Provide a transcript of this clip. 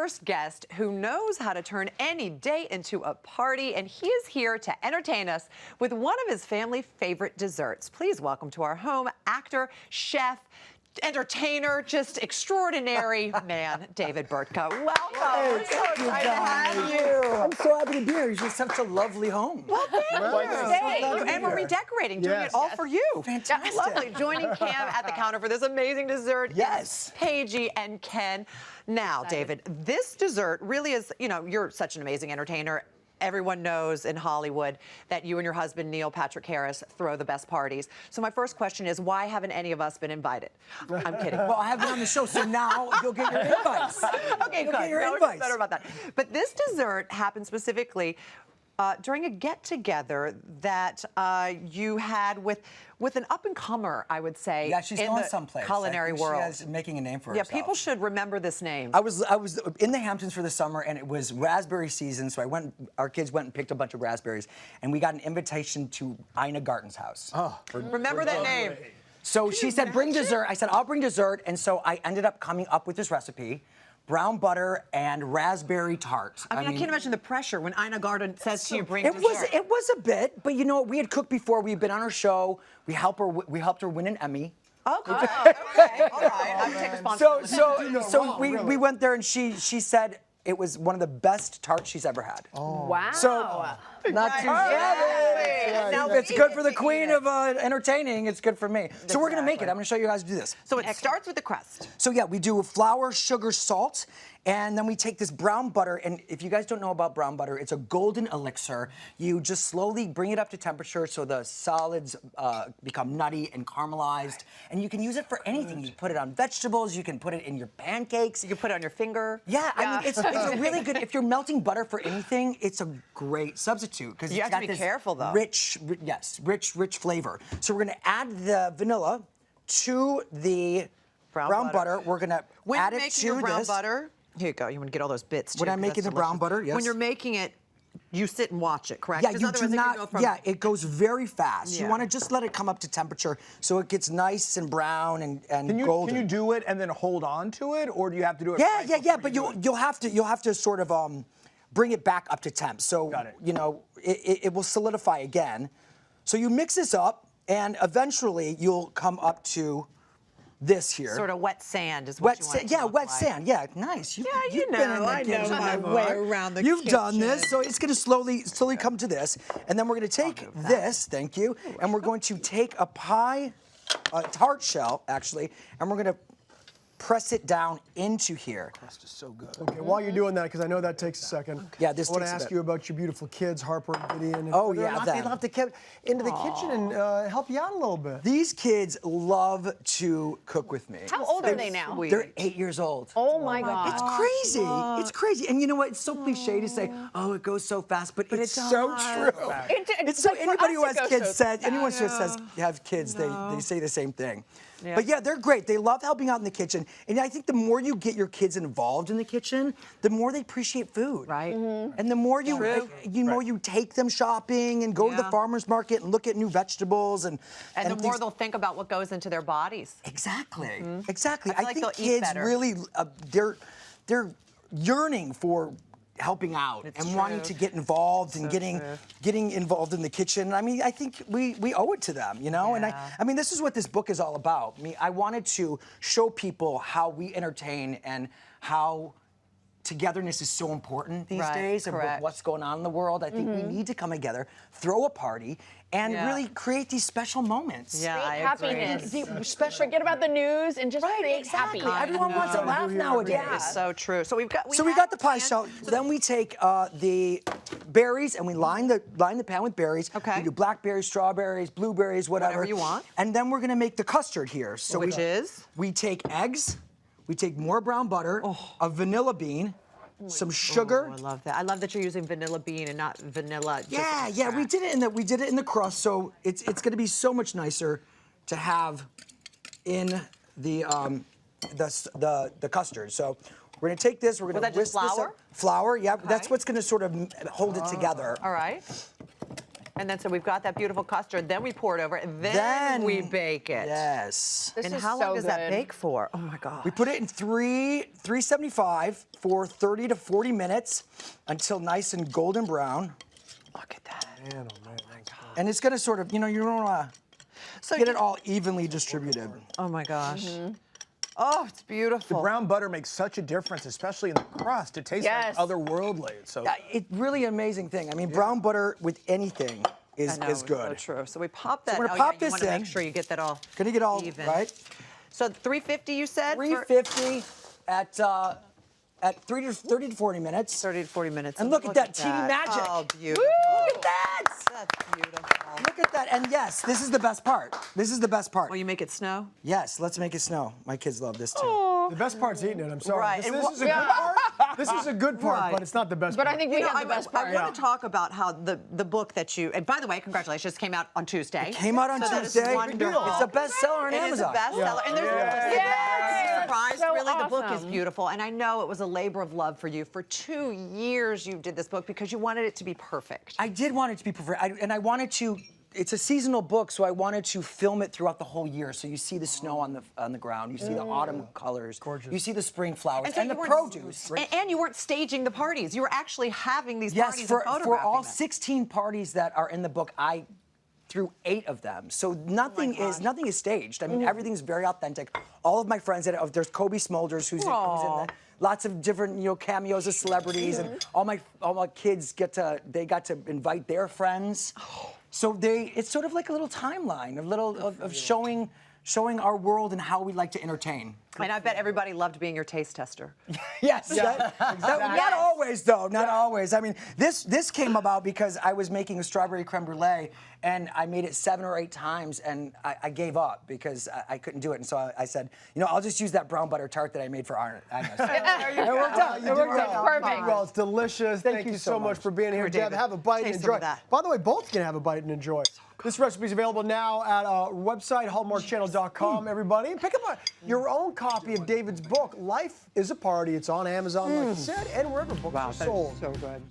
first guest who knows how to turn any day into a party, and he is here to entertain us with one of his family favorite desserts. Please welcome to our home actor, chef, entertainer, just extraordinary man, David Burtka. Welcome. Hey, so thank you, excited to have you. I'm so happy to be here. It's just such a lovely home. Well, thank you. So And we're redecorating, doing it all for you. Fantastic. Lovely. Joining Cam at the counter for this amazing dessert. Yes. Paigey and Ken. Now, David, this dessert really is, you know, you're such an amazing entertainer. Everyone knows in Hollywood that you and your husband, Neil Patrick Harris, throw the best parties. So my first question is, why haven't any of us been invited? I'm kidding. Well, I have been on the show, so now you'll get your invites. Okay, You'll good. get your No, invites. better about that. But this dessert happened specifically during a get-together that you had with an up-and-comer, I would say, Yeah, she's in going the someplace. culinary world. She's making a name for Yeah, herself. people should remember this name. I was in the Hamptons for the summer, and it was raspberry season, so our kids went and picked a bunch of raspberries, and we got an invitation to Ina Garten's house. Oh, remember that name. So she said, bring dessert. I said, I'll bring dessert, and so I ended up coming up with this recipe. Brown butter and raspberry tart. I can't imagine the pressure when Ina Garten says to you, bring It dessert. was a bit, but you know what? We had cooked before. We had been on her show. We helped her win an Emmy. Okay, okay, all right. I take responsibility. So we went there, and she said it was one of the best tarts she's ever had. Oh. Wow. So not too Yeah. Now, if it's good for the queen of entertaining, it's good for me. So we're gonna make it. I'm gonna show you guys how to do this. So it starts with the crust. So yeah, we do flour, sugar, salt, and then we take this brown butter, and if you guys don't know about brown butter, it's a golden elixir. You just slowly bring it up to temperature so the solids become nutty and caramelized, and you can use it for anything. You put it on vegetables, you can put it in your pancakes. You can put it on your finger. Yeah, I mean, it's a really good, if you're melting butter for anything, it's a great substitute. Because You have to be careful, though. Rich flavor. So we're gonna add the vanilla to the brown butter. We're gonna add it to your brown this. butter, here you go. You want to get all those bits too. When I'm making the brown butter, yes. When you're making it, you sit and watch it, correct? Yeah, 'Cause you otherwise do it can not. go from- Yeah, it goes very fast. Yeah. You want to just let it come up to temperature so it gets nice and brown and golden. Can you do it and then hold on to it, or do you have to do it? Yeah, right yeah. before But you do it? you'll have to sort of bring it back up to temp. So Got it. you know it will solidify again. So you mix this up, and eventually you'll come up to this here. Sort of wet sand is what Wet you want it sand, to yeah, look wet like. sand, yeah, nice. Yeah, You've you been in know, the I know kitchen my before. way around the You've done this, kitchen. so it's gonna slowly come to this, and then we're gonna take this, thank you, and we're going to take a tart shell, actually, and we're gonna press it down into here. Crust is so good. Okay, while you're doing that, because I know that takes a second. Yeah, this I want takes to a ask bit. you about your beautiful kids, Harper and Gideon. And Oh, whether or yeah, not them. they'd love to get into the kitchen and help you out a little bit. These kids love to cook with me. How old are they now? Sweet. They're 8 years old. Oh my God. It's crazy. It's crazy. And you know what? It's so cliche to say, oh, it goes so fast, but it's so true. It's so like, for anybody who us, has it goes kids so says, anyone who says have kids, they say the same thing. Yeah. But yeah, they're great. They love helping out in the kitchen. And I think the more you get your kids involved in the kitchen, the more they appreciate food. Right. And the more you take them shopping and go to the Yeah. farmer's market and look at new vegetables and And the more things. they'll think about what goes into their bodies. Exactly. Exactly. I feel I like think they'll eat kids better. really they're yearning for helping out It's and wanting true. to get involved and So true. getting involved in the kitchen. I mean, I think we owe it to them, you know? And Yeah. I mean, this is what this book is all about. I mean, I wanted to show people how we entertain and how togetherness is so important these Right, days and with correct. what's going on in the world. I think we need to come together, throw a party, and Yeah. really create these special moments. Yeah, I happiness. agree. Forget about the news and just Right, think exactly. happy. Everyone wants to laugh nowadays. It's so true. So we We have got the pie pan. shell. Then we take the berries and we line the pan with berries. Okay. We do blackberries, strawberries, blueberries, whatever. Whatever you want. And then we're gonna make the custard here. So Which is? we take eggs, we take more brown butter, a vanilla bean, some sugar. Oh, I love that. I love that you're using vanilla bean and not vanilla. just Yeah, yeah, we extract. did it in the crust, so it's gonna be so much nicer to have in the custard. So we're gonna take this, we're gonna Was that just whisk this flour? up. Flour, yeah, that's Okay. what's gonna sort of hold it together. All right. And then so we've got that beautiful custard. Then we pour it over. And then we bake it. Yes. This And is how long so does that good. bake for? Oh my God. We put it in 375 for 30 to 40 minutes until nice and golden brown. Look at that. Man, oh man, thanks. And it's gonna sort of, you don't wanna So get it all evenly distributed. Oh my gosh. Oh, it's beautiful. Brown butter makes such a difference, especially in the crust. It tastes Yes. like otherworldly. It's so It's really an amazing thing. I mean, brown butter with anything is I know, is it's good. So true. So we pop that. we're gonna oh, pop yeah, this you wanna in. Make sure you get that all. Gonna get all even. right. So 350, you said. for 350 at 30 to 40 minutes. 30 to 40 minutes. And look at that TV magic. Oh, beautiful. Look at that! That's beautiful. Look at that. And yes, this is the best part. This is the best part. Will you make it snow? Yes, let's make it snow. My kids love this too. The best part's eating it. I'm sorry. Right, This, and this what- is a good part. This is a good part, Right. but it's not the best But part. I think we have the best part. I want to talk about how the book that you, and by the way, congratulations, came out on Tuesday. Came out on So that is Tuesday. wonderful. It's a bestseller on It is a Amazon. bestseller, and there's Yes. surprise. So Really, the book is awesome. beautiful, and I know it was a labor of love for you. For 2 years, you did this book because you wanted it to be perfect. I did want it to be perfect, and I wanted to. It's a seasonal book, so I wanted to film it throughout the whole year. So you see the snow on the ground, you see the autumn colors, Gorgeous. you see the spring flowers, so and the you weren't- produce. And you weren't staging the parties. You were actually having these Yes, parties for and all photographing them. 16 parties that are in the book, I threw 8 of them. So nothing is staged. I mean, everything's very authentic. All of my friends that there's Kobe Smulders who's in the, lots of different cameos of celebrities, and all my kids got to invite their friends. So it's sort of like a little timeline, of showing our world and how we like to entertain. And I bet everybody loved being your taste tester. Yes, not always though, not always. I mean, this came about because I was making a strawberry creme brulee, and I made it 7 or 8 times, and I gave up because I couldn't do it. And so I said, I'll just use that brown butter tart that I made for Agnes. It worked out. You did well. Perfect. Well, it's delicious. Thank you so much for being here, Deb. David. Have a bite and Taste some of enjoy. that. By the way, both can have a bite and enjoy. This recipe is available now at our website, hallmarkchannel.com, everybody. Pick up your own copy of David's book, Life is a Party. It's on Amazon, like you said, and wherever books are sold. So good.